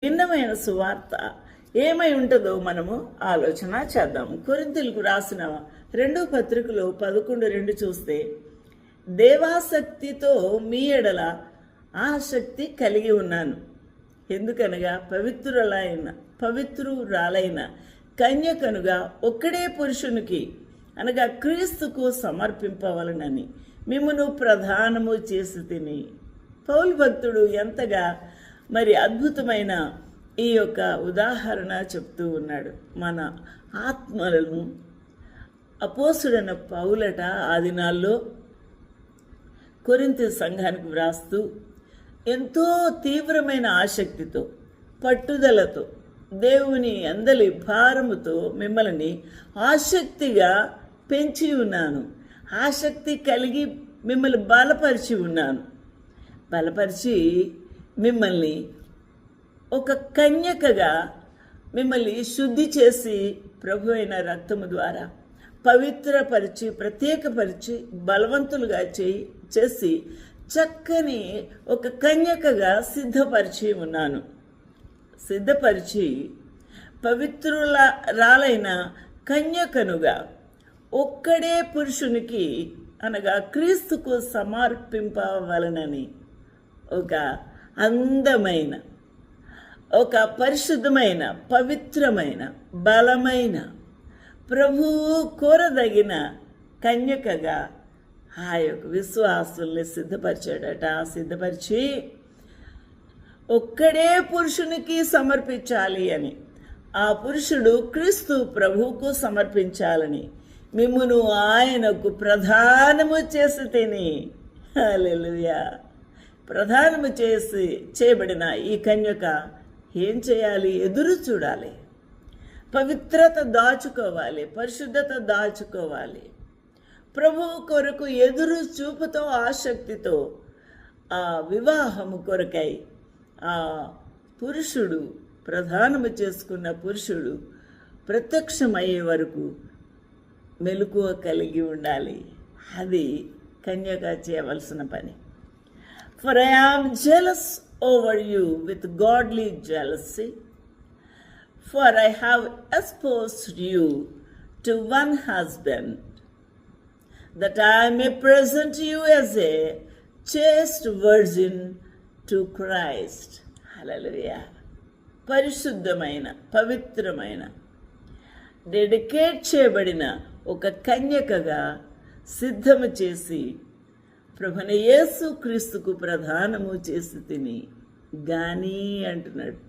భిన్నమైన సువార్త ఏమై ఉంటుందో మనము ఆలోచన చేద్దాం. కొరింథీయులకు రాసిన 2 పత్రికలో 11:2 చూస్తే, దేవాసక్తితో మీ ఎడల ఆసక్తి కలిగి ఉన్నాను. ఎందుకనగా పవిత్రురాలైన కన్యకనుగా ఒక్కడే పురుషునికి అనగా క్రీస్తుకు సమర్పింపవలనని మిమ్మును ప్రధానము చేసి తిని. పౌలు భక్తుడు ఎంతగా అద్భుతమైన ఈ యొక్క ఉదాహరణ చెప్తూ ఉన్నాడు. మన ఆత్మలను అపోస్తుడైన పౌలట ఆ దినాల్లో కొరింథీ సంఘానికి వ్రాస్తూ ఎంతో తీవ్రమైన ఆసక్తితో, పట్టుదలతో, దేవుని అందలి భారముతో మిమ్మల్ని ఆసక్తిగా పెంచి ఉన్నాను, ఆసక్తి కలిగి మిమ్మల్ని బలపరిచి ఉన్నాను. బలపరిచి మిమ్మల్ని ఒక కన్యకగా మిమ్మల్ని శుద్ధి చేసి ప్రభు అయిన రక్తము ద్వారా పవిత్రపరిచి, ప్రత్యేకపరిచి, బలవంతులుగా చేసి చక్కని ఒక కన్యకగా సిద్ధపరిచి ఉన్నాను. సిద్ధపరిచి పవిత్రురాలైన కన్యకనుగా ఒక్కడే పురుషునికి అనగా క్రీస్తుకు సమర్పింపవలనని ఒక అందమైన, ఒక పరిశుద్ధమైన, పవిత్రమైన, బలమైన, ప్రభువు కోరదగిన కన్యకగా ఆ యొక్క విశ్వాసుల్ని సిద్ధపరిచాడట. సిద్ధపరిచి ఒక్కడే పురుషునికి సమర్పించాలి అని, ఆ పురుషుడు క్రీస్తు ప్రభువుకు సమర్పించాలని మిమ్మును ఆయనకు ప్రధానము చేసి తిని. హల్లెలూయా. ప్రధానము చేయబడిన ఈ కన్యక ఏం చేయాలి? ఎదురు చూడాలి, పవిత్రత దాచుకోవాలి, పరిశుద్ధత దాచుకోవాలి. ప్రభువు కొరకు ఎదురు చూపుతో, ఆసక్తితో ఆ వివాహము కొరకై ఆ పురుషుడు, ప్రధానము చేసుకున్న పురుషుడు ప్రత్యక్షమయ్యే వరకు మెలకువ కలిగి ఉండాలి. అది కన్యక చేయవలసిన పని. For I am jealous over you with godly jealousy, for I have espoused you to one husband, that I may present you as a chaste virgin to Christ. Hallelujah. పరిశుద్ధమైన, పవిత్రమైన, డెడికేట్ చేయబడిన ఒక కన్యకగా సిద్ధము చేసి ప్రభువైన యేసు క్రీస్తుకు ప్రధానము చేసి తిని గాని అంటున్నాడు.